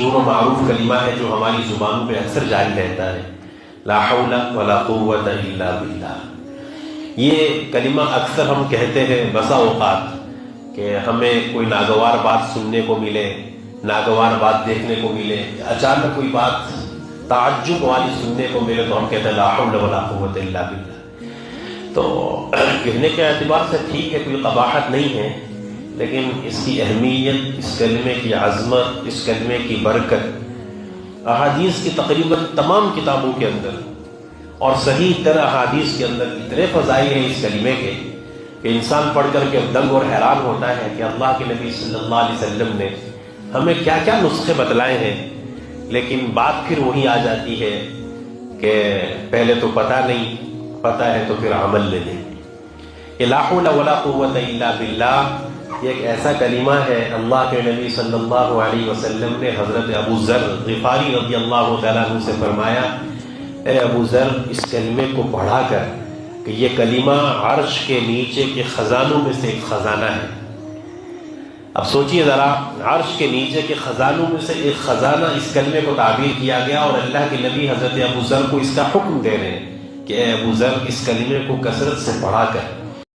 مشہور و معروف کلمہ ہے جو ہماری زبانوں پہ اکثر جاری رہتا ہے، لا حول ولا قوت الا باللہ۔ یہ کلمہ اکثر ہم کہتے ہیں بسا اوقات کہ ہمیں کوئی ناگوار بات سننے کو ملے، ناگوار بات دیکھنے کو ملے، اچانک کوئی بات تعجب والی سننے کو ملے تو ہم کہتے ہیں لا حول ولا قوت الا باللہ۔ تو کہنے کے اعتبار سے ٹھیک ہے، کوئی قباحت نہیں ہے، لیکن اس کی اہمیت، اس کلمے کی عظمت، اس کلمے کی برکت احادیث کی تقریباً تمام کتابوں کے اندر اور صحیح تر احادیث کے اندر اتنے فضائل ہیں اس کلمے کے کہ انسان پڑھ کر کے دنگ اور حیران ہوتا ہے کہ اللہ کے نبی صلی اللہ علیہ وسلم نے ہمیں کیا کیا نسخے بتلائے ہیں، لیکن بات پھر وہی آ جاتی ہے کہ پہلے تو پتہ نہیں، پتہ ہے تو پھر عمل لے لیں۔ کہ لا حول ولا قوت الا باللہ یہ ایک ایسا کلمہ ہے، اللہ کے نبی صلی اللہ علیہ وسلم نے حضرت ابو ذر غفاری رضی اللہ تعالیٰ عنہ سے فرمایا، اے ابو ذر اس کلمے کو پڑھا کر کہ یہ کلمہ عرش کے نیچے کے خزانوں میں سے ایک خزانہ ہے۔ اب سوچئے ذرا، عرش کے نیچے کے خزانوں میں سے ایک خزانہ اس کلمے کو تعبیر کیا گیا، اور اللہ کے نبی حضرت ابو ذر کو اس کا حکم دے رہے ہیں کہ اے ابو ذر اس کلمے کو کثرت سے پڑھا کر